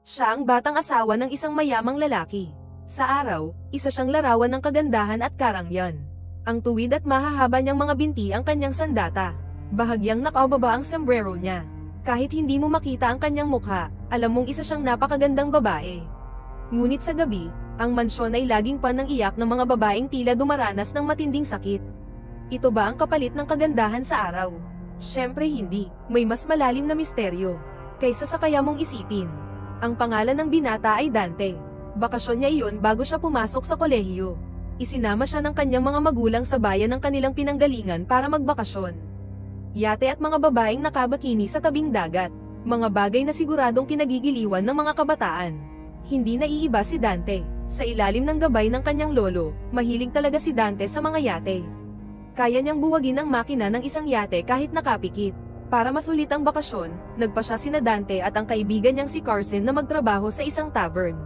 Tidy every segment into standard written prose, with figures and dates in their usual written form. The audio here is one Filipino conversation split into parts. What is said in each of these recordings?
Siya ang batang asawa ng isang mayamang lalaki. Sa araw, isa siyang larawan ng kagandahan at karangyan. Ang tuwid at mahahaba niyang mga binti ang kanyang sandata. Bahagyang nakaubaba ang sombrero niya. Kahit hindi mo makita ang kanyang mukha, alam mong isa siyang napakagandang babae. Ngunit sa gabi, ang mansyon ay laging ng iyak ng mga babaeng tila dumaranas ng matinding sakit. Ito ba ang kapalit ng kagandahan sa araw? Siyempre hindi, may mas malalim na misteryo kaysa sa kaya mong isipin. Ang pangalan ng binata ay Dante. Bakasyon niya iyon bago siya pumasok sa kolehiyo. Isinama siya ng kanyang mga magulang sa bayan ng kanilang pinanggalingan para magbakasyon. Yate at mga babaeng nakabakini sa tabing dagat, mga bagay na siguradong kinagigiliwan ng mga kabataan. Hindi naiiba si Dante. Sa ilalim ng gabay ng kanyang lolo, mahilig talaga si Dante sa mga yate. Kaya niyang buwagin ang makina ng isang yate kahit nakapikit. Para masulit ang bakasyon, nagpa siya sina Dante at ang kaibigan niyang si Carson na magtrabaho sa isang tavern.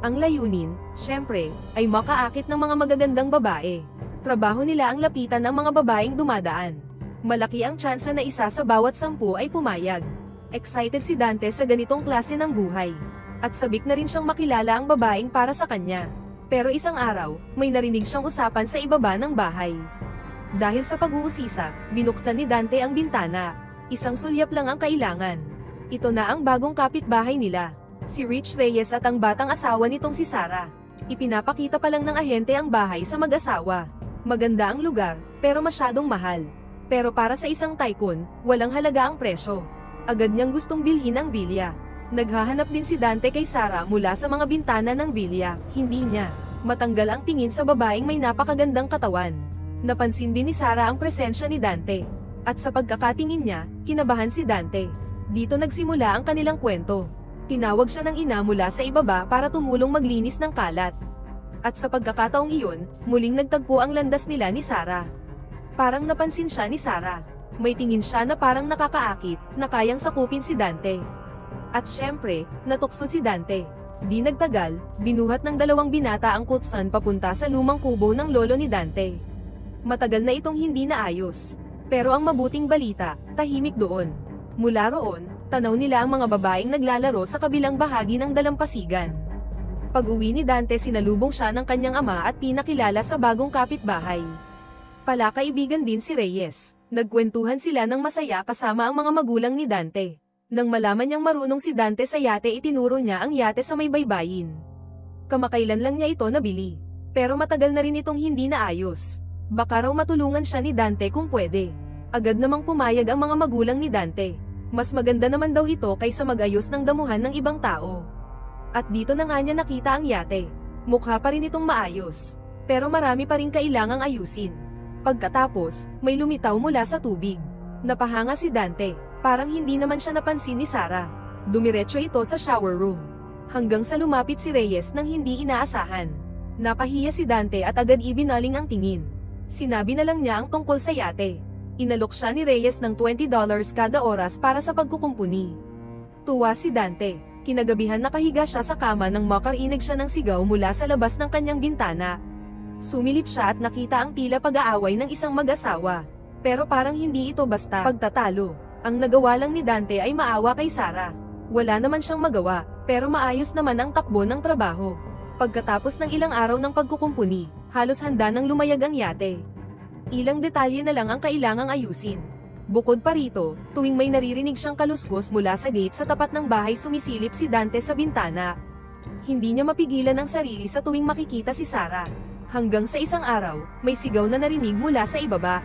Ang layunin, syempre, ay makaakit ng mga magagandang babae. Trabaho nila ang lapitan ng mga babaeng dumadaan. Malaki ang tsansa na isa sa bawat 10 ay pumayag. Excited si Dante sa ganitong klase ng buhay. At sabik na rin siyang makilala ang babaeng para sa kanya. Pero isang araw, may narinig siyang usapan sa ibaba ng bahay. Dahil sa pag-uusisa, binuksan ni Dante ang bintana. Isang sulyap lang ang kailangan. Ito na ang bagong kapitbahay nila, si Rich Reyes at ang batang asawa nitong si Sarah. Ipinapakita pa lang ng ahente ang bahay sa mag-asawa. Maganda ang lugar, pero masyadong mahal. Pero para sa isang tycoon, walang halaga ang presyo. Agad niyang gustong bilhin ang villa. Naghahanap din si Dante kay Sarah mula sa mga bintana ng villa. Hindi niya matanggal ang tingin sa babaeng may napakagandang katawan. Napansin din ni Sarah ang presensya ni Dante. At sa pagkakatingin niya, kinabahan si Dante. Dito nagsimula ang kanilang kwento. Tinawag siya ng ina mula sa ibaba para tumulong maglinis ng kalat. At sa pagkakataong iyon, muling nagtagpo ang landas nila ni Sarah. Parang napansin siya ni Sarah. May tingin siya na parang nakakaakit, na kayang sakupin si Dante. At syempre, natukso si Dante. Di nagtagal, binuhat ng 2 binata ang kutsan papunta sa lumang kubo ng lolo ni Dante. Matagal na itong hindi naayos. Pero ang mabuting balita, tahimik doon. Mula roon, tanaw nila ang mga babaeng naglalaro sa kabilang bahagi ng dalampasigan. Pag-uwi ni Dante sinalubong siya ng kanyang ama at pinakilala sa bagong kapitbahay. Palakaibigan din si Reyes. Nagkwentuhan sila ng masaya kasama ang mga magulang ni Dante. Nang malaman niyang marunong si Dante sa yate itinuro niya ang yate sa may baybayin. Kamakailan lang niya ito nabili. Pero matagal na rin itong hindi naayos. Baka raw matulungan siya ni Dante kung pwede. Agad namang pumayag ang mga magulang ni Dante. Mas maganda naman daw ito kaysa mag-ayos ng damuhan ng ibang tao. At dito na nga niya nakita ang yate. Mukha pa rin itong maayos. Pero marami pa rin kailangang ayusin. Pagkatapos, may lumitaw mula sa tubig. Napahanga si Dante. Parang hindi naman siya napansin ni Sarah. Dumiretso ito sa shower room. Hanggang sa lumapit si Reyes nang hindi inaasahan. Napahiya si Dante at agad ibinaling ang tingin. Sinabi na lang niya ang tungkol sa yate. Inalok siya ni Reyes ng $20 kada oras para sa pagkukumpuni. Tuwa si Dante. Kinagabihan nakahiga siya sa kama nang makarinig siya ng sigaw mula sa labas ng kanyang bintana. Sumilip siya at nakita ang tila pag-aaway ng isang mag-asawa. Pero parang hindi ito basta pagtatalo. Ang nagawa lang ni Dante ay maawa kay Sarah. Wala naman siyang magawa, pero maayos naman ang takbo ng trabaho. Pagkatapos ng ilang araw ng pagkukumpuni, halos handa nang lumayag ang yate. Ilang detalye na lang ang kailangang ayusin. Bukod pa rito, tuwing may naririnig siyang kaluskos mula sa gate sa tapat ng bahay sumisilip si Dante sa bintana. Hindi niya mapigilan ang sarili sa tuwing makikita si Sarah. Hanggang sa isang araw, may sigaw na narinig mula sa ibaba.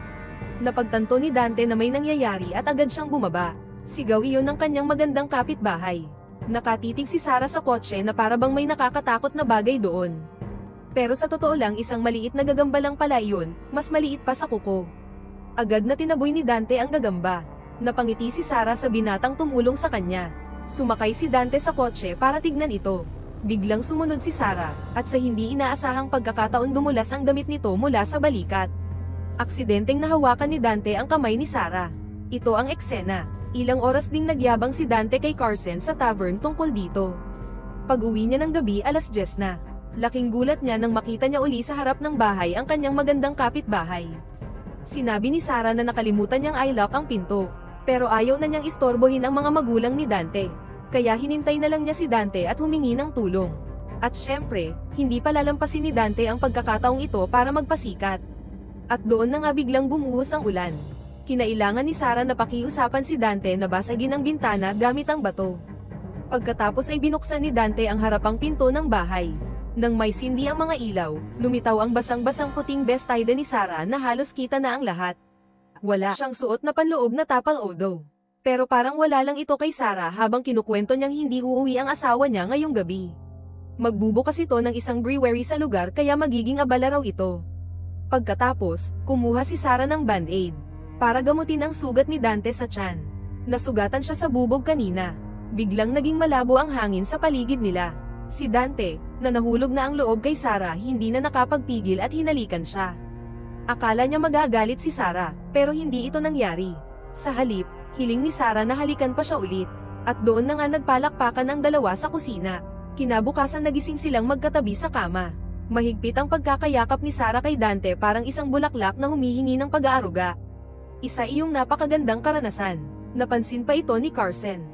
Napagtanto ni Dante na may nangyayari at agad siyang bumaba. Sigaw iyon ng kanyang magandang kapitbahay. Nakatitig si Sarah sa kotse na para bang may nakakatakot na bagay doon. Pero sa totoo lang isang maliit na gagamba lang pala iyon, mas maliit pa sa kuko. Agad na tinaboy ni Dante ang gagamba. Napangiti si Sarah sa binatang tumulong sa kanya. Sumakay si Dante sa kotse para tignan ito. Biglang sumunod si Sarah, at sa hindi inaasahang pagkakataon dumulas ang damit nito mula sa balikat. Aksidenteng nahawakan ni Dante ang kamay ni Sarah. Ito ang eksena. Ilang oras ding nagyabang si Dante kay Carson sa tavern tungkol dito. Pag-uwi niya ng gabi 10:00 na. Laking gulat niya nang makita niya uli sa harap ng bahay ang kanyang magandang kapitbahay. Sinabi ni Sarah na nakalimutan niyang i-lock ang pinto, pero ayaw na niyang istorbohin ang mga magulang ni Dante. Kaya hinintay na lang niya si Dante at humingi ng tulong. At syempre, hindi pa lalampasin ni Dante ang pagkakataong ito para magpasikat. At doon na nga biglang bumuhos ang ulan. Kinailangan ni Sarah na pakiusapan si Dante na basagin ang bintana gamit ang bato. Pagkatapos ay binuksan ni Dante ang harapang pinto ng bahay. Nang may sindi ang mga ilaw, lumitaw ang basang-basang puting bestida ni Sarah na halos kita na ang lahat. Wala siyang suot na panloob na tapal-odo. Pero parang wala lang ito kay Sarah habang kinukwento niyang hindi uuwi ang asawa niya ngayong gabi. Magbubukas ito ng isang brewery sa lugar kaya magiging abala raw ito. Pagkatapos, kumuha si Sarah ng band-aid para gamutin ang sugat ni Dante sa tiyan. Nasugatan siya sa bubog kanina. Biglang naging malabo ang hangin sa paligid nila. Si Dante, na nahulog na ang loob kay Sarah, hindi na nakapagpigil at hinalikan siya. Akala niya magagalit si Sarah, pero hindi ito nangyari. Sa halip, hiling ni Sarah na halikan pa siya ulit. At doon na nga nagpalakpakan ang dalawa sa kusina. Kinabukasan nagising silang magkatabi sa kama. Mahigpit ang pagkakayakap ni Sarah kay Dante, parang isang bulaklak na humihingi ng pag-aaruga. Isa iyong napakagandang karanasan. Napansin pa ito ni Carson.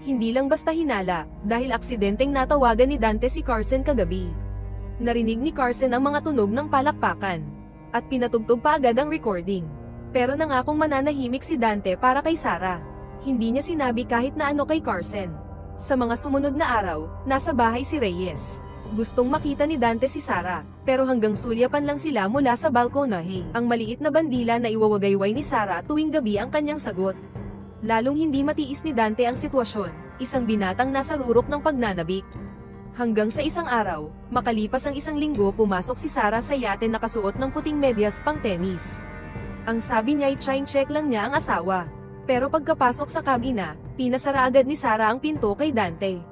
Hindi lang basta hinala, dahil aksidenteng natawagan ni Dante si Carson kagabi. Narinig ni Carson ang mga tunog ng palakpakan. At pinatugtog pa agad ang recording. Pero nangakong mananahimik si Dante para kay Sarah. Hindi niya sinabi kahit na ano kay Carson. Sa mga sumunod na araw, nasa bahay si Reyes. Gustong makita ni Dante si Sarah, pero hanggang sulyapan lang sila mula sa balkonahe. Ang maliit na bandila na iwawagayway ni Sarah tuwing gabi ang kanyang sagot. Lalong hindi matiis ni Dante ang sitwasyon, isang binatang nasa rurok ng pagnanabik. Hanggang sa isang araw, makalipas ang isang linggo, pumasok si Sarah sa yate nakasuot ng puting medyas pang tennis. Ang sabi niya ay check lang niya ang asawa. Pero pagkapasok sa kabina, pinasara agad ni Sarah ang pinto kay Dante.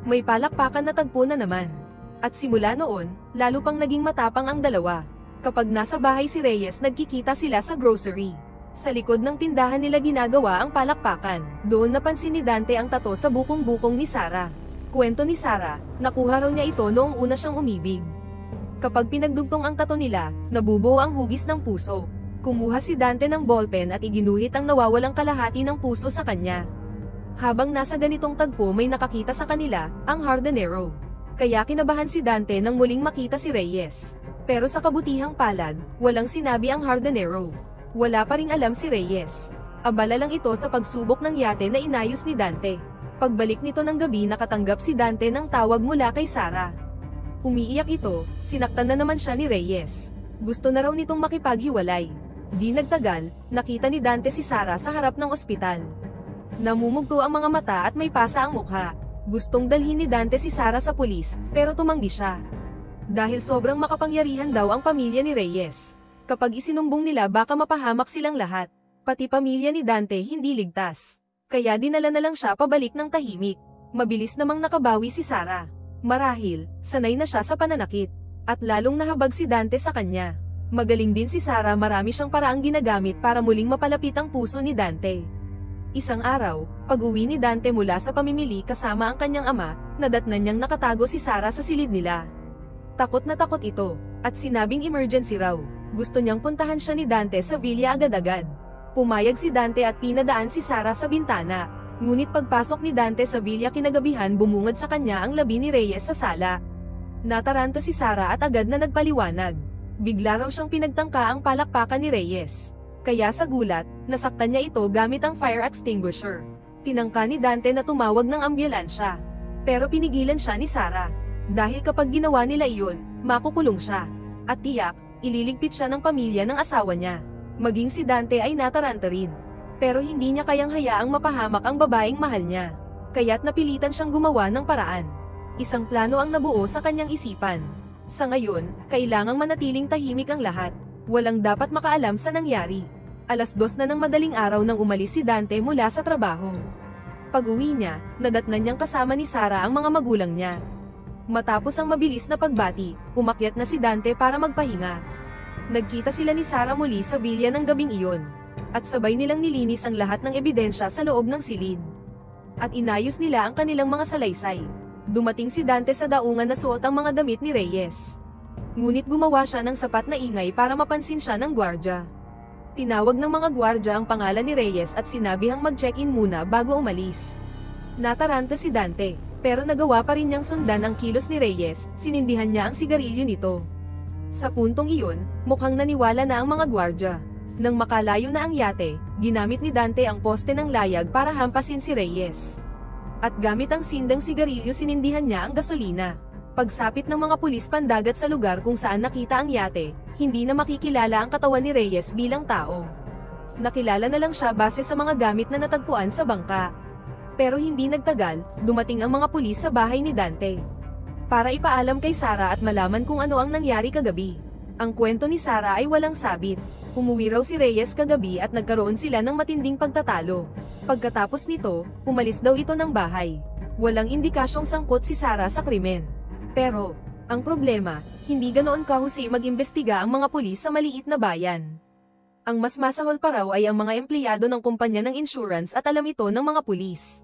May palakpakan na tagpo na naman. At simula noon, lalo pang naging matapang ang dalawa. Kapag nasa bahay si Reyes, nagkikita sila sa grocery. Sa likod ng tindahan nila ginagawa ang palakpakan. Doon napansin ni Dante ang tato sa bukong-bukong ni Sarah. Kwento ni Sarah, nakuha raw niya ito noong una siyang umibig. Kapag pinagdugtong ang tato nila, nabubuo ang hugis ng puso. Kumuha si Dante ng ballpen at iginuhit ang nawawalang kalahati ng puso sa kanya. Habang nasa ganitong tagpo, may nakakita sa kanila, ang hardinero. Kaya kinabahan si Dante nang muling makita si Reyes. Pero sa kabutihang palad, walang sinabi ang hardinero. Wala pa ring alam si Reyes. Abala lang ito sa pagsubok ng yate na inayos ni Dante. Pagbalik nito ng gabi, nakatanggap si Dante ng tawag mula kay Sarah. Umiiyak ito, sinaktan na naman siya ni Reyes. Gusto na raw nitong makipaghiwalay. Di nagtagal, nakita ni Dante si Sarah sa harap ng ospital. Namumugto ang mga mata at may pasa ang mukha. Gustong dalhin ni Dante si Sarah sa pulis, pero tumanggi siya. Dahil sobrang makapangyarihan daw ang pamilya ni Reyes. Kapag isinumbong nila, baka mapahamak silang lahat. Pati pamilya ni Dante hindi ligtas. Kaya dinala na lang siya pabalik ng tahimik. Mabilis namang nakabawi si Sarah. Marahil, sanay na siya sa pananakit. At lalong nahabag si Dante sa kanya. Magaling din si Sarah, marami siyang paraang ginagamit para muling mapalapit ang puso ni Dante. Isang araw, pag-uwi ni Dante mula sa pamimili kasama ang kanyang ama, nadatnan niyang nakatago si Sarah sa silid nila. Takot na takot ito, at sinabing emergency raw. Gusto niyang puntahan siya ni Dante sa villa agad-agad. Pumayag si Dante at pinadaan si Sarah sa bintana. Ngunit pagpasok ni Dante sa villa kinagabihan, bumungad sa kanya ang labi ni Reyes sa sala. Nataranta si Sarah at agad na nagpaliwanag. Bigla raw siyang pinagtangka ang palakpakan ni Reyes. Kaya sa gulat, nasaktan niya ito gamit ang fire extinguisher. Tinangka ni Dante na tumawag ng ambulansya. Pero pinigilan siya ni Sarah. Dahil kapag ginawa nila iyon, makukulong siya. At tiyak, ililigpit siya ng pamilya ng asawa niya. Maging si Dante ay nataranta rin. Pero hindi niya kayang hayaang mapahamak ang babaeng mahal niya. Kaya't napilitan siyang gumawa ng paraan. Isang plano ang nabuo sa kanyang isipan. Sa ngayon, kailangang manatiling tahimik ang lahat. Walang dapat makaalam sa nangyari. 2:00 na ng madaling araw nang umalis si Dante mula sa trabaho. Pag-uwi niya, nadatnan niyang kasama ni Sarah ang mga magulang niya. Matapos ang mabilis na pagbati, umakyat na si Dante para magpahinga. Nagkita sila ni Sarah muli sa villa ng gabing iyon. At sabay nilang nilinis ang lahat ng ebidensya sa loob ng silid. At inayos nila ang kanilang mga salaysay. Dumating si Dante sa daungan na suot ang mga damit ni Reyes. Ngunit gumawa siya ng sapat na ingay para mapansin siya ng gwardya. Tinawag ng mga gwardya ang pangalan ni Reyes at sinabihang mag-check-in muna bago umalis. Nataranta si Dante, pero nagawa pa rin niyang sundan ang kilos ni Reyes, sinindihan niya ang sigarilyo nito. Sa puntong iyon, mukhang naniwala na ang mga gwardya. Nang makalayo na ang yate, ginamit ni Dante ang poste ng layag para hampasin si Reyes. At gamit ang sindang sigarilyo sinindihan niya ang gasolina. Pagsapit ng mga pulis pandagat sa lugar kung saan nakita ang yate, hindi na makikilala ang katawan ni Reyes bilang tao. Nakilala na lang siya base sa mga gamit na natagpuan sa bangka. Pero hindi nagtagal, dumating ang mga pulis sa bahay ni Dante. Para ipaalam kay Sarah at malaman kung ano ang nangyari kagabi. Ang kwento ni Sarah ay walang sabit. Umuwi raw si Reyes kagabi at nagkaroon sila ng matinding pagtatalo. Pagkatapos nito, umalis daw ito ng bahay. Walang indikasyong sangkot si Sarah sa krimen. Pero, ang problema, hindi ganoon kahusay mag-imbestiga ang mga pulis sa maliit na bayan. Ang mas masahol pa raw ay ang mga empleyado ng kumpanya ng insurance at alam ito ng mga pulis.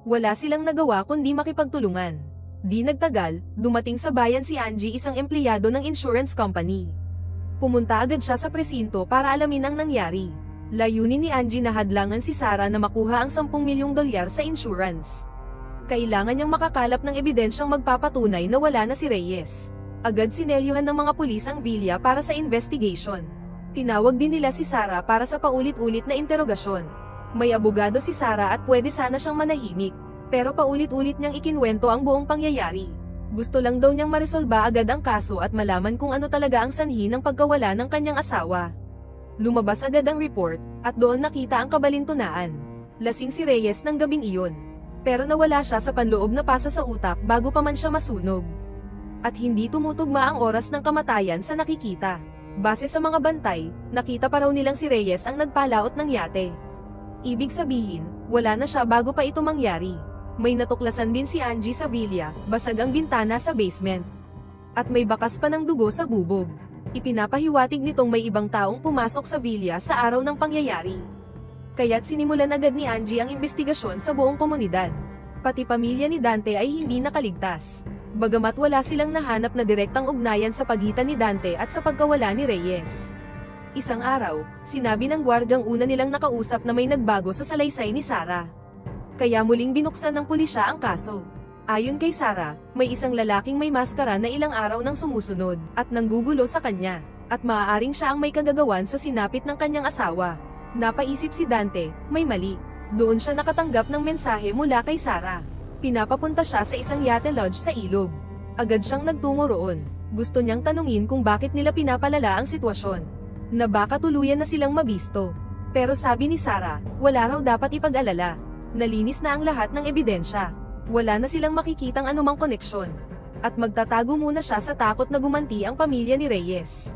Wala silang nagawa kundi makipagtulungan. Di nagtagal, dumating sa bayan si Angie, isang empleyado ng insurance company. Pumunta agad siya sa presinto para alamin ang nangyari. Layunin ni Angie na hadlangan si Sarah na makuha ang 10 milyong dolyar sa insurance. Kailangan niyang makakalap ng ebidensyang magpapatunay na wala na si Reyes. Agad sinelyuhan ng mga pulis ang villa para sa investigation. Tinawag din nila si Sarah para sa paulit-ulit na interogasyon. May abogado si Sarah at pwede sana siyang manahimik, pero paulit-ulit niyang ikinwento ang buong pangyayari. Gusto lang daw niyang maresolba agad ang kaso at malaman kung ano talaga ang sanhi ng pagkawala ng kanyang asawa. Lumabas agad ang report, at doon nakita ang kabalintunaan. Lasing si Reyes ng gabing iyon. Pero nawala siya sa panloob na pasa sa utak bago pa man siya masunog. At hindi tumutugma ang oras ng kamatayan sa nakikita. Base sa mga bantay, nakita pa raw nilang si Reyes ang nagpalaot ng yate. Ibig sabihin, wala na siya bago pa ito mangyari. May natuklasan din si Angie sa villa, basag ang bintana sa basement. At may bakas pa ng dugo sa bubog. Ipinapahiwatig nitong may ibang taong pumasok sa villa sa araw ng pangyayari. Kaya't sinimulan agad ni Angie ang investigasyon sa buong komunidad. Pati pamilya ni Dante ay hindi nakaligtas. Bagamat wala silang nahanap na direktang ugnayan sa pagitan ni Dante at sa pagkawala ni Reyes. Isang araw, sinabi ng gwardyang una nilang nakausap na may nagbago sa salaysay ni Sarah. Kaya muling binuksan ng pulisya ang kaso. Ayon kay Sarah, may isang lalaking may maskara na ilang araw nang sumusunod at nanggugulo sa kanya, at maaaring siya ang may kagagawan sa sinapit ng kanyang asawa. Napaisip si Dante, may mali. Doon siya nakatanggap ng mensahe mula kay Sarah. Pinapapunta siya sa isang yate lodge sa ilog. Agad siyang nagtungo roon. Gusto niyang tanungin kung bakit nila pinapalala ang sitwasyon. Na baka tuluyan na silang mabisto. Pero sabi ni Sarah, wala raw dapat ipag-alala. Nalinis na ang lahat ng ebidensya. Wala na silang makikitang anumang koneksyon. At magtatago muna siya sa takot na gumanti ang pamilya ni Reyes.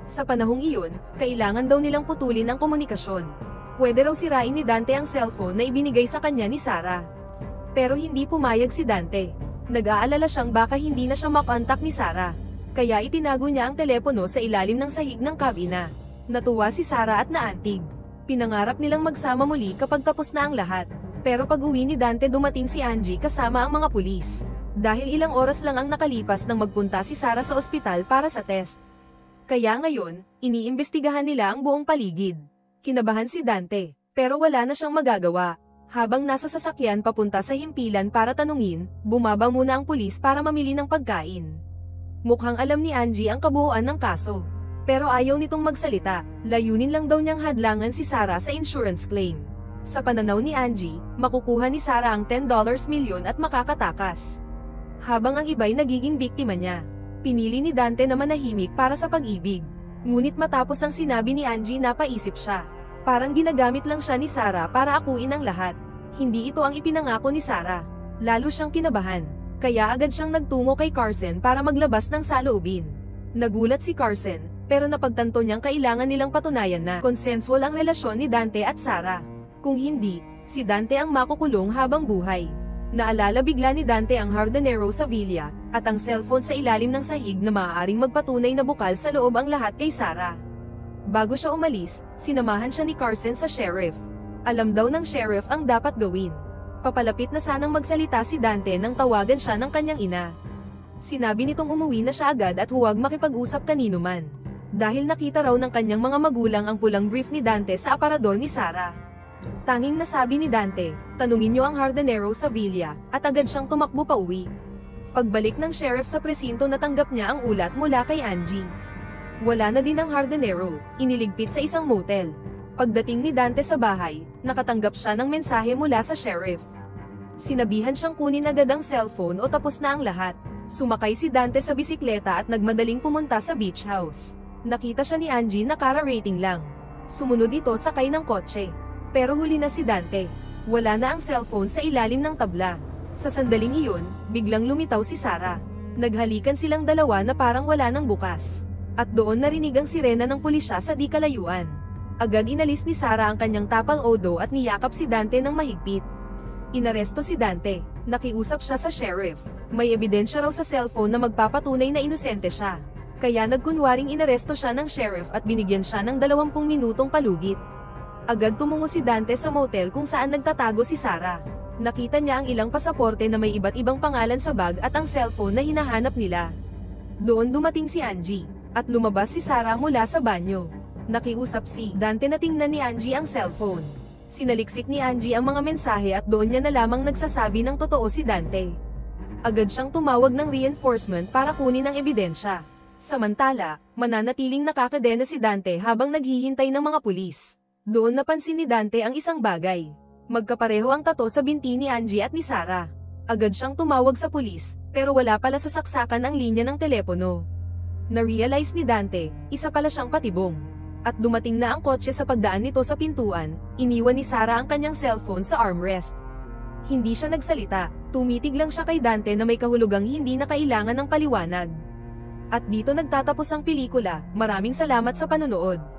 Sa panahong iyon, kailangan daw nilang putulin ang komunikasyon. Pwede raw sirain ni Dante ang cellphone na ibinigay sa kanya ni Sarah. Pero hindi pumayag si Dante. Nag-aalala siyang baka hindi na siya makontak ni Sarah. Kaya itinago niya ang telepono sa ilalim ng sahig ng kabina. Natuwa si Sarah at naantig. Pinangarap nilang magsama muli kapag tapos na ang lahat. Pero pag-uwi ni Dante dumating si Angie kasama ang mga pulis. Dahil ilang oras lang ang nakalipas nang magpunta si Sarah sa ospital para sa test. Kaya ngayon, iniimbestigahan nila ang buong paligid. Kinabahan si Dante, pero wala na siyang magagawa. Habang nasa sasakyan papunta sa himpilan para tanungin, bumaba muna ang pulis para mamili ng pagkain. Mukhang alam ni Angie ang kabuuan ng kaso. Pero ayaw nitong magsalita, layunin lang daw niyang hadlangan si Sarah sa insurance claim. Sa pananaw ni Angie, makukuha ni Sarah ang $10 milyon at makakatakas. Habang ang iba'y nagiging biktima niya. Pinili ni Dante na manahimik para sa pag-ibig. Ngunit matapos ang sinabi ni Angie napaisip siya. Parang ginagamit lang siya ni Sarah para akuin ang lahat. Hindi ito ang ipinangako ni Sarah. Lalo siyang kinabahan. Kaya agad siyang nagtungo kay Carson para maglabas ng saloobin. Nagulat si Carson, pero napagtanto niyang kailangan nilang patunayan na consensual ang relasyon ni Dante at Sarah. Kung hindi, si Dante ang makukulong habang buhay. Naalala bigla ni Dante ang hardinero sa villa, at ang cellphone sa ilalim ng sahig na maaaring magpatunay na bukal sa loob ang lahat kay Sarah. Bago siya umalis, sinamahan siya ni Carson sa sheriff. Alam daw ng sheriff ang dapat gawin. Papalapit na sanang magsalita si Dante nang tawagan siya ng kanyang ina. Sinabi nitong umuwi na siya agad at huwag makipag-usap kanino man. Dahil nakita raw ng kanyang mga magulang ang pulang brief ni Dante sa aparador ni Sarah. Tanging nasabi ni Dante, tanungin niyo ang Hardenero sa villa, at agad siyang tumakbo pa uwi. Pagbalik ng sheriff sa presinto natanggap niya ang ulat mula kay Angie. Wala na din ang Hardenero, iniligpit sa isang motel. Pagdating ni Dante sa bahay, nakatanggap siya ng mensahe mula sa sheriff. Sinabihan siyang kunin agad ang cellphone o tapos na ang lahat. Sumakay si Dante sa bisikleta at nagmadaling pumunta sa beach house. Nakita siya ni Angie na kara-rating lang. Sumunod ito sakay ng kotse. Pero huli na si Dante. Wala na ang cellphone sa ilalim ng tabla. Sa sandaling iyon, biglang lumitaw si Sarah. Naghalikan silang dalawa na parang wala nang bukas. At doon narinig ang sirena ng pulisya sa di kalayuan. Agad inalis ni Sarah ang kanyang tapal odo at niyakap si Dante ng mahigpit. Inaresto si Dante. Nakiusap siya sa sheriff. May ebidensya raw sa cellphone na magpapatunay na inosente siya. Kaya nagkunwaring inaresto siya ng sheriff at binigyan siya ng 20 minutong palugit. Agad tumungo si Dante sa motel kung saan nagtatago si Sarah. Nakita niya ang ilang pasaporte na may iba't ibang pangalan sa bag at ang cellphone na hinahanap nila. Doon dumating si Angie, at lumabas si Sarah mula sa banyo. Nakiusap si Dante na tingnan ni Angie ang cellphone. Sinaliksik ni Angie ang mga mensahe at doon niya na lamang nagsasabi ng totoo si Dante. Agad siyang tumawag ng reinforcement para kunin ang ebidensya. Samantala, mananatiling nakakadena si Dante habang naghihintay ng mga pulis. Doon napansin ni Dante ang isang bagay. Magkapareho ang tato sa binti ni Angie at ni Sarah. Agad siyang tumawag sa pulis, pero wala pala sa saksakan ang linya ng telepono. Na-realize ni Dante, isa pala siyang patibong. At dumating na ang kotse sa pagdaan nito sa pintuan, iniwan ni Sarah ang kanyang cellphone sa armrest. Hindi siya nagsalita, tumitig lang siya kay Dante na may kahulugang hindi na kailangan ng paliwanag. At dito nagtatapos ang pelikula. Maraming salamat sa panonood.